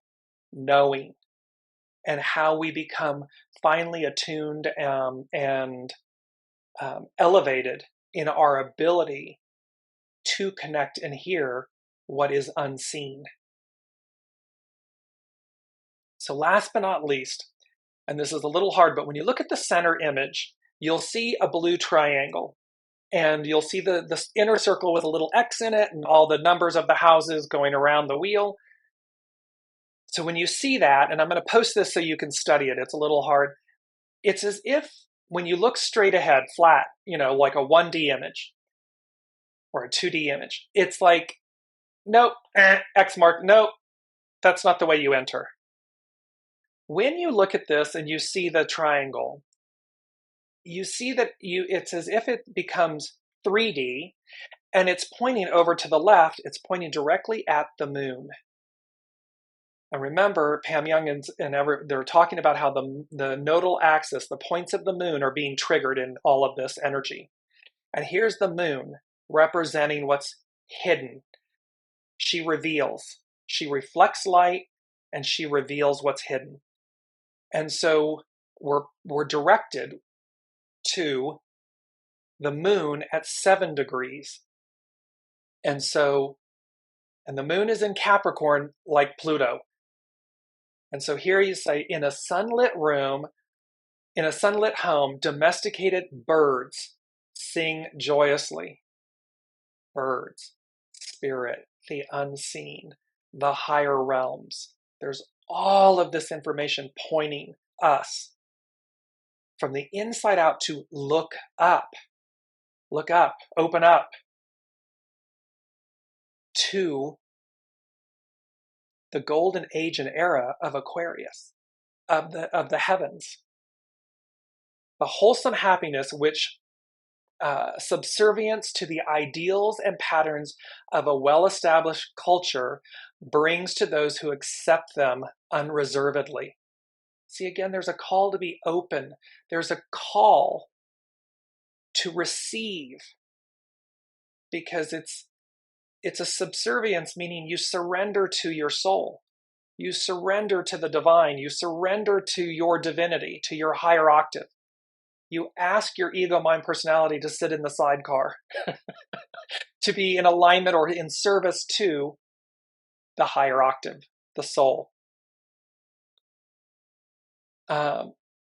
knowing, and how we become finely attuned and elevated in our ability to connect and hear what is unseen. So last but not least, and this is a little hard, but when you look at the center image, you'll see a blue triangle. And you'll see the inner circle with a little X in it and all the numbers of the houses going around the wheel. So when you see that, and I'm going to post this so you can study it, it's a little hard. it's as if when you look straight ahead, flat, like a 1D image or a 2D image, it's like, nope, X mark, nope, that's not the way you enter. When you look at this and you see the triangle, you see that it's as if it becomes 3D, and it's pointing over to the left. It's pointing directly at the moon. And remember, Pam Young and they're talking about how the nodal axis, the points of the moon, are being triggered in all of this energy. And here's the moon representing what's hidden. She reveals. She reflects light, and she reveals what's hidden. And so we're directed to the moon at 7 degrees. And the moon is in Capricorn like Pluto. And so here you say, in a sunlit room, in a sunlit home, domesticated birds sing joyously. Birds, spirit, the unseen, the higher realms. There's all of this information pointing us from the inside out to look up, open up to the golden age and era of Aquarius, of the heavens. The wholesome happiness which subservience to the ideals and patterns of a well-established culture brings to those who accept them unreservedly. See, again, there's a call to be open. There's a call to receive, because it's a subservience, meaning you surrender to your soul. You surrender to the divine. You surrender to your divinity, to your higher octave. You ask your ego, mind, personality to sit in the sidecar, to be in alignment or in service to the higher octave, the soul.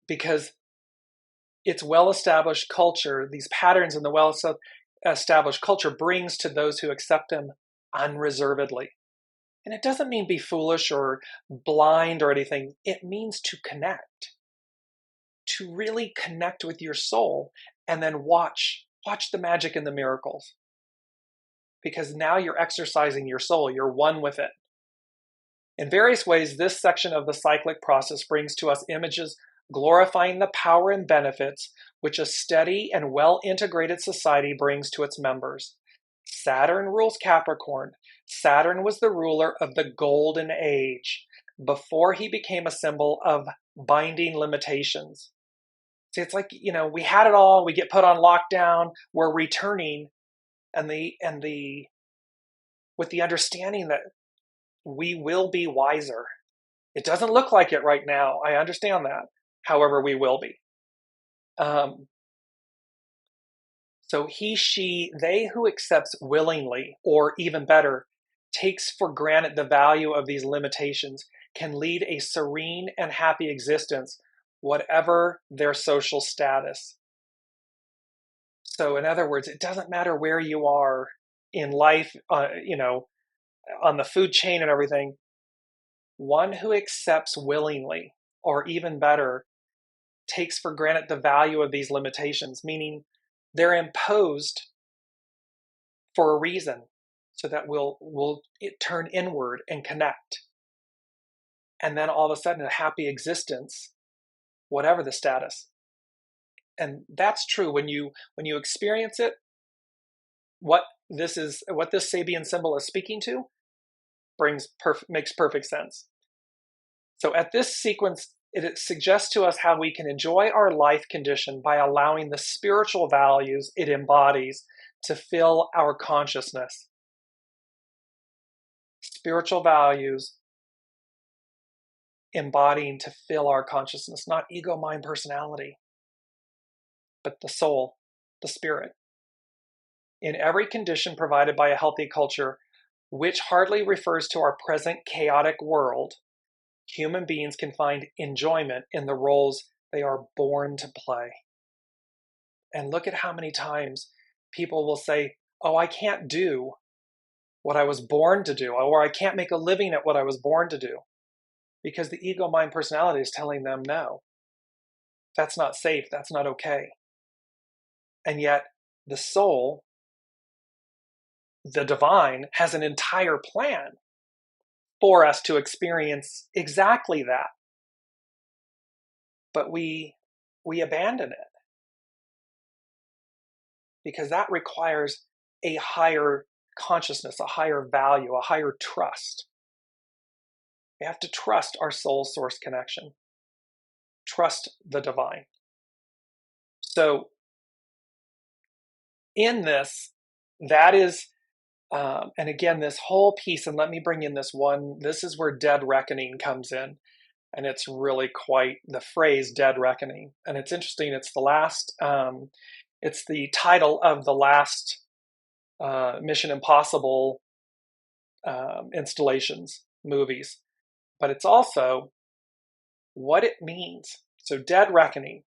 Because it's well-established culture, these patterns in the well-established culture brings to those who accept them unreservedly. And it doesn't mean be foolish or blind or anything. It means to connect. To really connect with your soul, and then watch the magic and the miracles. Because now you're exercising your soul, you're one with it. In various ways, this section of the cyclic process brings to us images glorifying the power and benefits which a steady and well-integrated society brings to its members. Saturn rules Capricorn. Saturn was the ruler of the golden age before he became a symbol of binding limitations. See, it's like, we had it all, we get put on lockdown, we're returning, with the understanding that we will be wiser. It doesn't look like it right now. I understand that. However, we will be. So he, she, they who accepts willingly, or even better, takes for granted the value of these limitations, can lead a serene and happy existence, whatever their social status. So in other words, it doesn't matter where you are in life, on the food chain and everything. One who accepts willingly, or even better, takes for granted the value of these limitations, meaning they're imposed for a reason, so that we'll turn inward and connect. And then all of a sudden, a happy existence, whatever the status. And that's true when you experience it. What this Sabian symbol is speaking to makes perfect sense. So at this sequence, it suggests to us how we can enjoy our life condition by allowing the spiritual values it embodies to fill our consciousness. Spiritual values embodying to fill our consciousness, not ego, mind, personality, but the soul, the spirit. In every condition provided by a healthy culture, which hardly refers to our present chaotic world, human beings can find enjoyment in the roles they are born to play. And look at how many times people will say, oh, I can't do what I was born to do, or I can't make a living at what I was born to do, because the ego, mind, personality is telling them no. That's not safe. That's not okay. And yet the soul, the divine, has an entire plan for us to experience exactly that. But we abandon it because that requires a higher consciousness, a higher value, a higher trust. We have to trust our soul source connection, trust the divine. So in this, that is, and again, this whole piece, and let me bring in this one, this is where dead reckoning comes in. And it's really quite the phrase dead reckoning. And it's interesting, it's the last, it's the title of the last Mission Impossible installations, movies. But it's also what it means. So dead reckoning.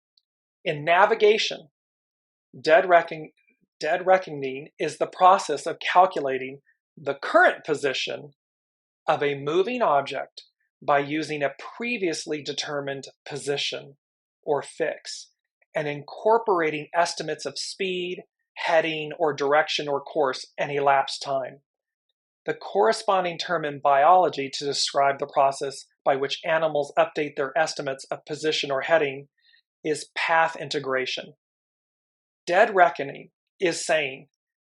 In navigation, dead reckoning is the process of calculating the current position of a moving object by using a previously determined position or fix and incorporating estimates of speed, heading, or direction or course and elapsed time. The corresponding term in biology to describe the process by which animals update their estimates of position or heading is path integration. Dead reckoning is saying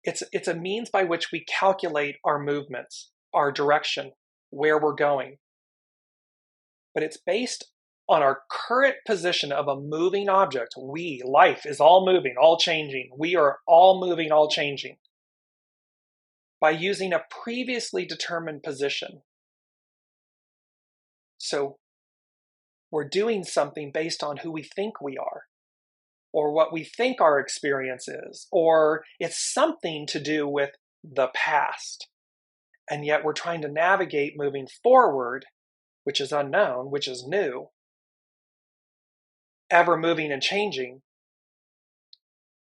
it's a means by which we calculate our movements, our direction, where we're going. But it's based on our current position of a moving object. Life is all moving, all changing. We are all moving, all changing. By using a previously determined position. So we're doing something based on who we think we are, or what we think our experience is, or it's something to do with the past. And yet we're trying to navigate moving forward, which is unknown, which is new, ever moving and changing,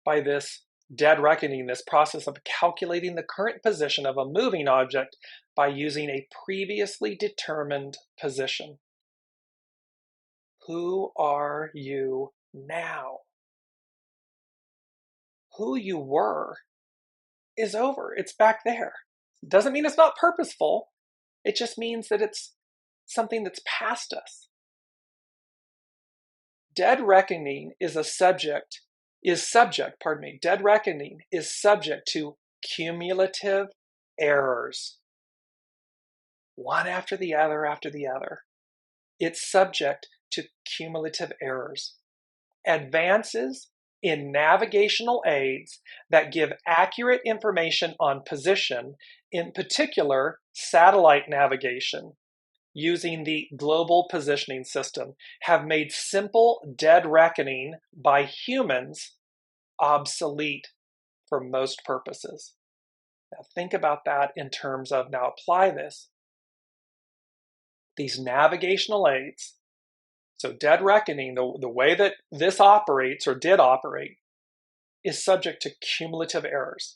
by this dead reckoning, this process of calculating the current position of a moving object by using a previously determined position. Who are you now? Who you were is over. It's back there. Doesn't mean it's not purposeful. It just means that it's something that's past us. Dead reckoning is subject to cumulative errors. One after the other. It's subject to cumulative errors. Advances in navigational aids that give accurate information on position, in particular satellite navigation, using the global positioning system, have made simple dead reckoning by humans obsolete for most purposes. Now think about that in terms of, now apply this. These navigational aids, so dead reckoning, the way that this operates or did operate, is subject to cumulative errors.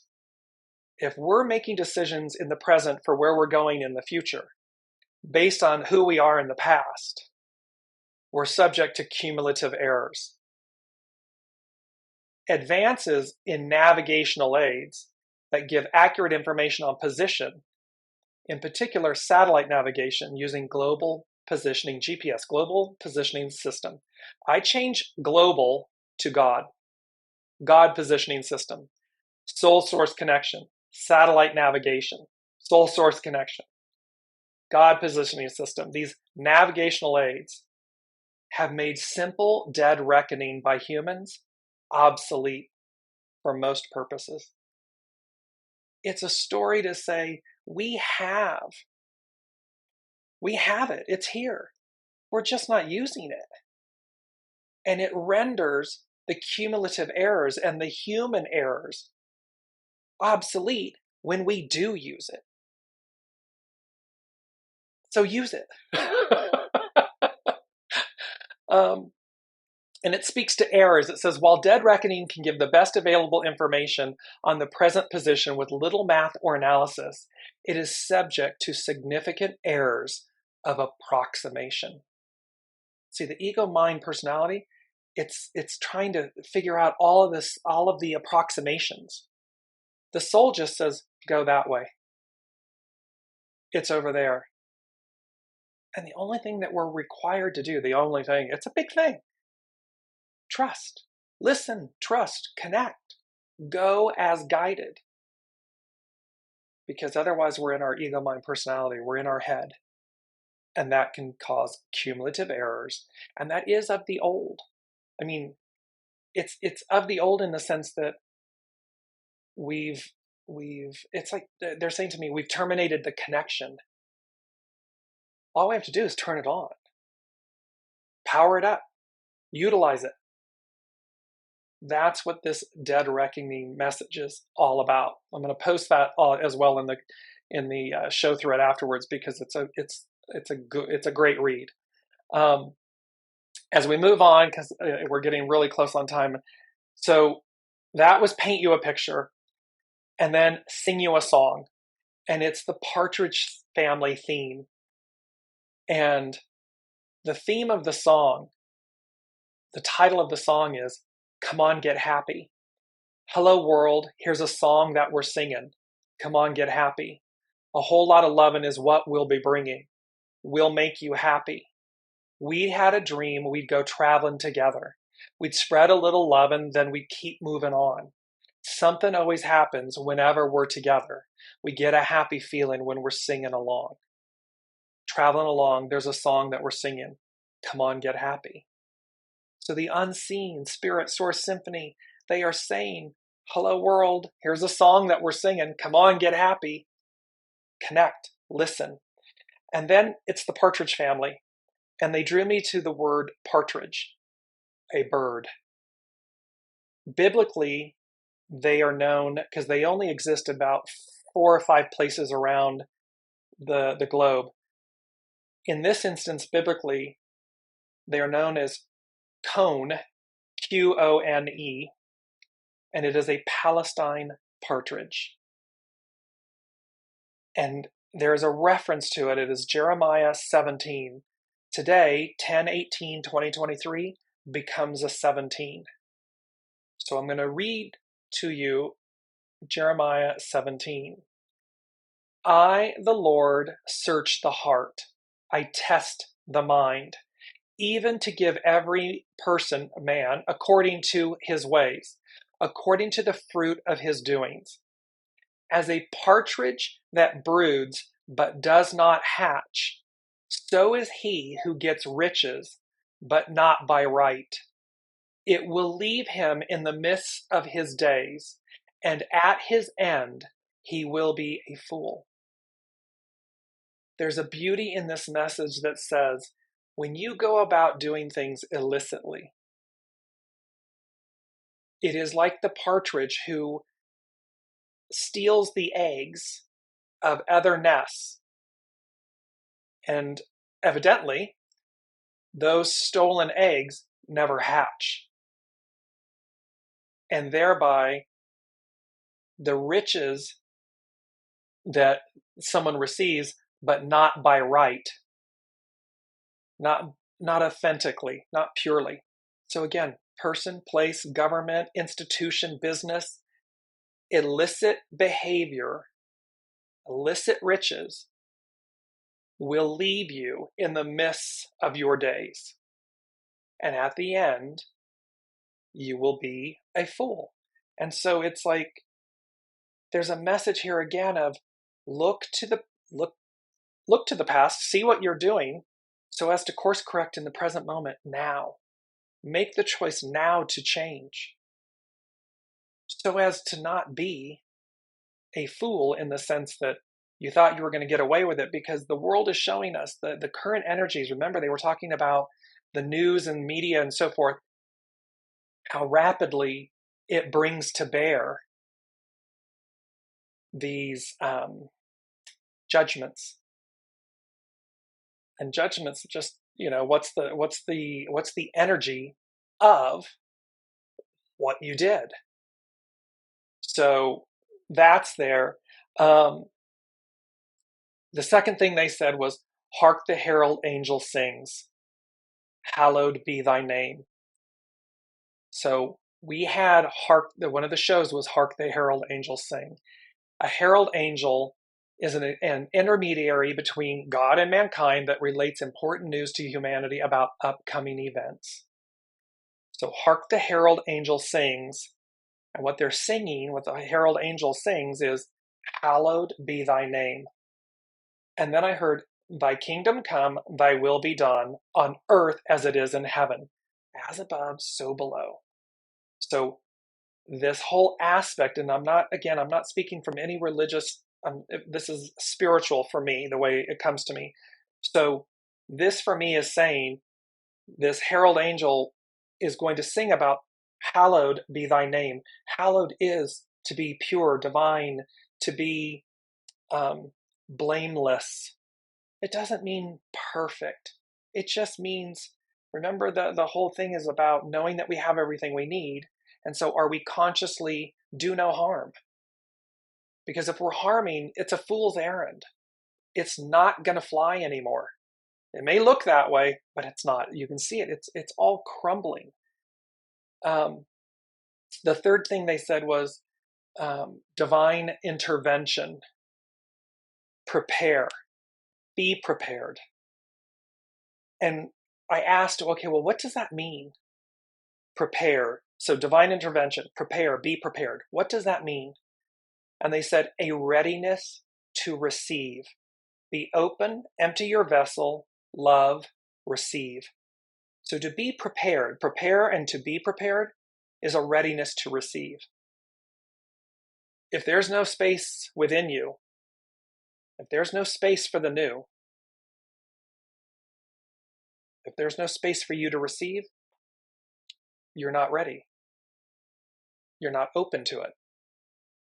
If we're making decisions in the present for where we're going in the future, based on who we are in the past, we're subject to cumulative errors. Advances in navigational aids that give accurate information on position, in particular satellite navigation using global positioning, GPS, global positioning system. I change global to God positioning system, soul source connection, satellite navigation, soul source connection, God positioning system. These navigational aids have made simple dead reckoning by humans obsolete for most purposes. It's a story to say we have it. It's here. We're just not using it. And it renders the cumulative errors and the human errors obsolete when we do use it. So use it. And it speaks to errors. It says, while dead reckoning can give the best available information on the present position with little math or analysis, it is subject to significant errors of approximation. See, the ego, mind, personality, it's trying to figure out all of this, all of the approximations. The soul just says, go that way. It's over there. And the only thing that we're required to do, the only thing, it's a big thing. Trust. Listen, trust, connect. Go as guided. Because otherwise we're in our ego, mind, personality. We're in our head. And that can cause cumulative errors. And that is of the old. I mean, it's of the old in the sense that it's like they're saying to me, we've terminated the connection. All we have to do is turn it on. Power it up. Utilize it. That's what this dead reckoning message is all about. I'm going to post that as well in the show thread afterwards, because it's a great read. As we move on, because we're getting really close on time. So that was paint you a picture, and then sing you a song, and it's the Partridge Family theme. And the theme of the song, the title of the song is Come On, Get Happy. Hello world, here's a song that we're singing. Come on, get happy. A whole lot of loving is what we'll be bringing. We'll make you happy. We had a dream we'd go traveling together. We'd spread a little loving, then we'd keep moving on. Something always happens whenever we're together. We get a happy feeling when we're singing along. Traveling along, there's a song that we're singing. Come on, get happy. So the unseen spirit source symphony, they are saying, hello world, here's a song that we're singing. Come on, get happy. Connect, listen. And then it's the Partridge Family. And they drew me to the word partridge, a bird. Biblically, they are known because they only exist about 4 or 5 places around the globe. In this instance, biblically, they are known as cone, Q-O-N-E, and it is a Palestine partridge. And there is a reference to it. It is Jeremiah 17. Today, 10/18/2023 becomes a 17. So I'm going to read to you Jeremiah 17. I, the Lord, search the heart. I test the mind, even to give every person, man, according to his ways, according to the fruit of his doings. As a partridge that broods but does not hatch, so is he who gets riches, but not by right. It will leave him in the midst of his days, and at his end he will be a fool. There's a beauty in this message that says, when you go about doing things illicitly, it is like the partridge who steals the eggs of other nests. And evidently, those stolen eggs never hatch. And thereby, the riches that someone receives, but not by right, not authentically, not purely. So again, person, place, government, institution, business, illicit behavior, illicit riches will leave you in the midst of your days. And at the end, you will be a fool. And so it's like, there's a message here again of look to the past, see what you're doing, so as to course correct in the present moment now. Make the choice now to change, so as to not be a fool in the sense that you thought you were going to get away with it, because the world is showing us the current energies. Remember, they were talking about the news and media and so forth, how rapidly it brings to bear these judgments. And judgments, just, what's the energy of what you did? So that's there. The second thing they said was, "Hark the herald angel sings, hallowed be thy name." So we had Hark, one of the shows was Hark the Herald Angels Sing. A herald angel is an intermediary between God and mankind that relates important news to humanity about upcoming events. So Hark the Herald Angel Sings, and what they're singing, what the herald angel sings is, hallowed be thy name. And then I heard, thy kingdom come, thy will be done, on earth as it is in heaven, as above, so below. So this whole aspect, and I'm not speaking from any religious, this is spiritual for me, the way it comes to me. So this for me is saying, this herald angel is going to sing about, hallowed be thy name. Hallowed is to be pure, divine, to be blameless. It doesn't mean perfect. It just means, remember, the whole thing is about knowing that we have everything we need. And so are we consciously do no harm? Because if we're harming, it's a fool's errand. It's not going to fly anymore. It may look that way, but it's not. You can see it. It's all crumbling. The third thing they said was divine intervention. Prepare. Be prepared. And I asked, okay, well, what does that mean? Prepare. So divine intervention, prepare, be prepared. What does that mean? And they said, a readiness to receive. Be open, empty your vessel, love, receive. So to be prepared, prepare and to be prepared is a readiness to receive. If there's no space within you, if there's no space for the new, if there's no space for you to receive, you're not ready. You're not open to it.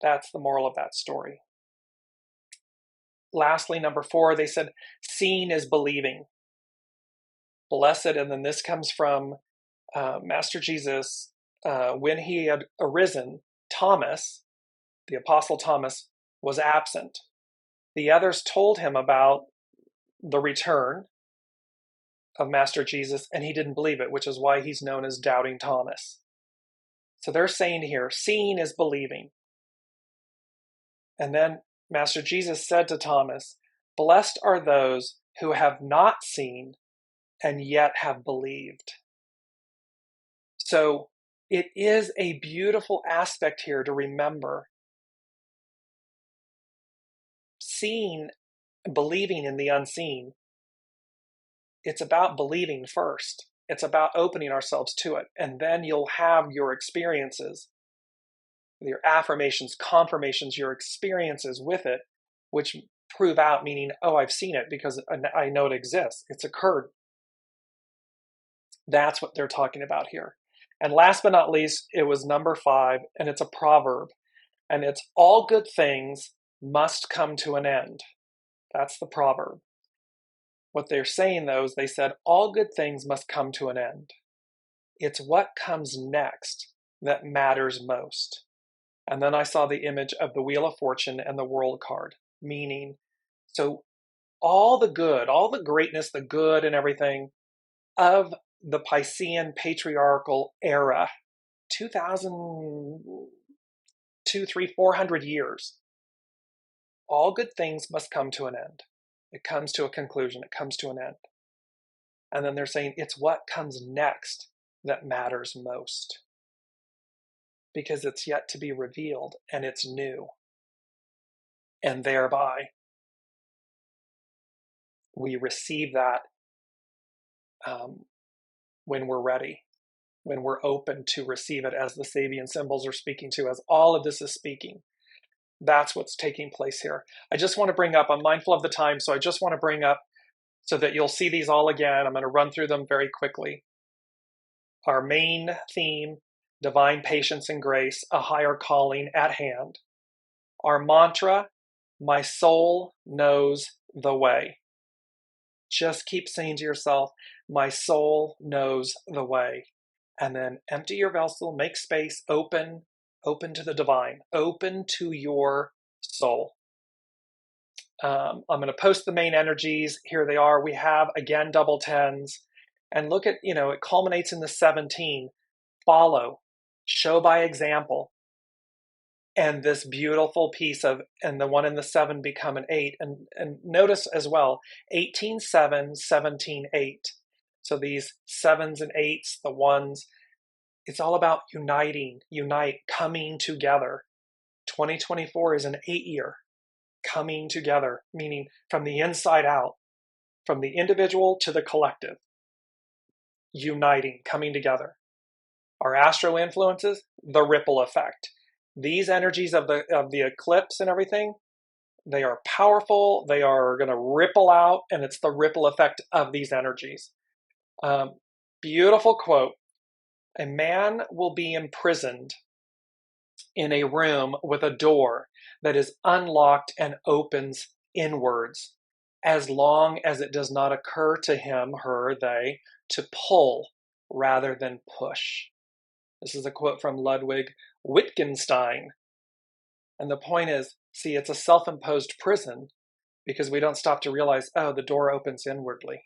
That's the moral of that story. Lastly, number 4, they said, seeing is believing. Blessed, and then this comes from Master Jesus. When he had arisen, Thomas, the Apostle Thomas, was absent. The others told him about the return of Master Jesus, and he didn't believe it, which is why he's known as Doubting Thomas. So they're saying here, seeing is believing. And then Master Jesus said to Thomas, blessed are those who have not seen and yet have believed. So it is a beautiful aspect here to remember. Seeing, believing in the unseen, it's about believing first. It's about opening ourselves to it. And then you'll have your experiences, your affirmations, confirmations, your experiences with it, which prove out, meaning, oh, I've seen it because I know it exists. It's occurred. That's what they're talking about here. And last but not least, it was number 5, and it's a proverb. And it's, all good things must come to an end. That's the proverb. What they're saying, though, is they said, all good things must come to an end. It's what comes next that matters most. And then I saw the image of the Wheel of Fortune and the World card, meaning, so all the good, all the greatness, the good and everything of the Piscean patriarchal era, 2,000, 300, 400 years, all good things must come to an end. It comes to a conclusion. It comes to an end. And then they're saying it's what comes next that matters most, because it's yet to be revealed and it's new. And thereby, we receive that when we're ready, when we're open to receive it, as the Sabian symbols are speaking to, as all of this is speaking. That's what's taking place here. I just want to bring up, I'm mindful of the time, so I just want to bring up, so that you'll see these all again. I'm going to run through them very quickly. Our main theme, divine patience and grace, a higher calling at hand. Our mantra, my soul knows the way. Just keep saying to yourself, my soul knows the way. And then empty your vessel, make space, open to the divine, open to your soul. I'm going to post the main energies. Here they are. We have, again, double tens. And look at, it culminates in the 17. follow, show by example. And this beautiful piece of, and the 1 and the 7 become an 8. And notice as well, 18, 7, 17, 8. So these 7s and 8s, the 1s, it's all about unite, coming together. 2024 is an 8-year coming together, meaning from the inside out, from the individual to the collective, uniting, coming together. Our astro influences, the ripple effect. These energies of the eclipse and everything, they are powerful, they are going to ripple out, and it's the ripple effect of these energies. Beautiful quote. A man will be imprisoned in a room with a door that is unlocked and opens inwards, as long as it does not occur to him, her, they, to pull rather than push. This is a quote from Ludwig Wittgenstein. And the point is, see, it's a self-imposed prison because we don't stop to realize, oh, the door opens inwardly.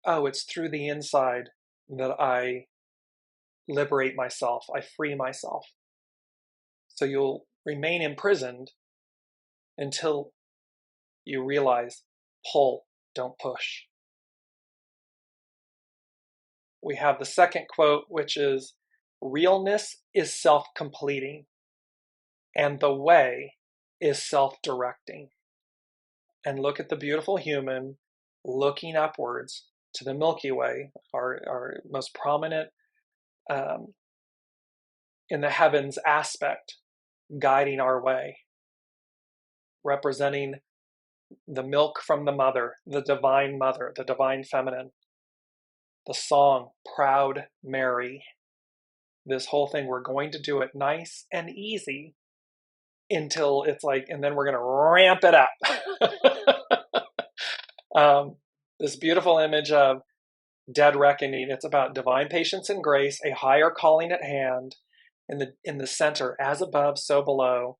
Oh, it's through the inside that I liberate myself, I free myself. So you'll remain imprisoned until you realize, pull, don't push. We have the second quote, which is, realness is self-completing, and the way is self-directing. And look at the beautiful human looking upwards to the Milky Way, our most prominent in the heavens aspect, guiding our way, representing the milk from the mother, the divine feminine. The song, Proud Mary. This whole thing, we're going to do it nice and easy until it's like, and then we're going to ramp it up. This beautiful image of dead reckoning. It's about divine patience and grace, a higher calling at hand. In the center, as above, so below.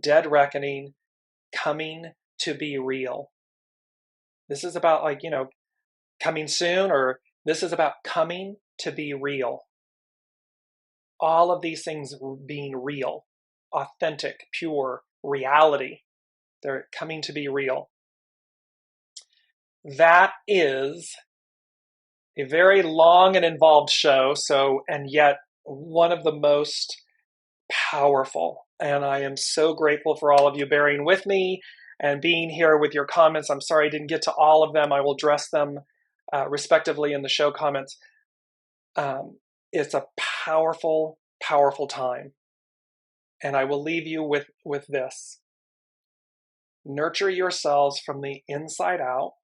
Dead reckoning, coming to be real. This is about, like, coming soon, or this is about coming to be real. All of these things being real, authentic, pure, reality. They're coming to be real. That is a very long and involved show, and yet one of the most powerful. And I am so grateful for all of you bearing with me and being here with your comments. I'm sorry I didn't get to all of them. I will address them respectively in the show comments. It's a powerful, powerful time. And I will leave you with this. Nurture yourselves from the inside out.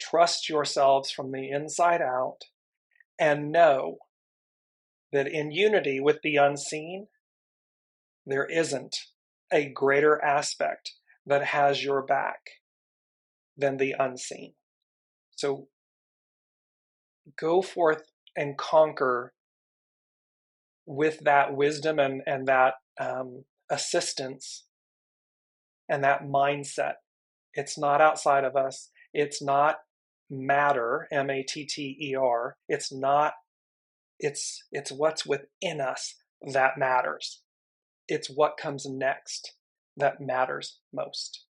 Trust yourselves from the inside out. And know that in unity with the unseen, there isn't a greater aspect that has your back than the unseen. So go forth and conquer with that wisdom and that assistance and that mindset. It's not outside of us. It's not matter, M-A-T-T-E-R. It's what's within us that matters. It's what comes next that matters most.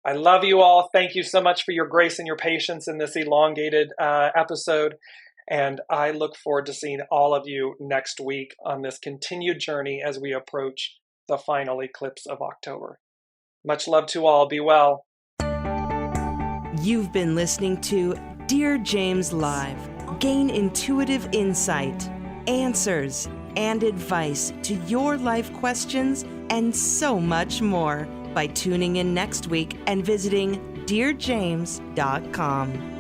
I love you all. Thank you so much for your grace and your patience in this elongated episode. And I look forward to seeing all of you next week on this continued journey as we approach the final eclipse of October. Much love to all. Be well. You've been listening to Dearjames Live. Gain intuitive insight, answers, and advice to your life questions and so much more by tuning in next week and visiting dearjames.com.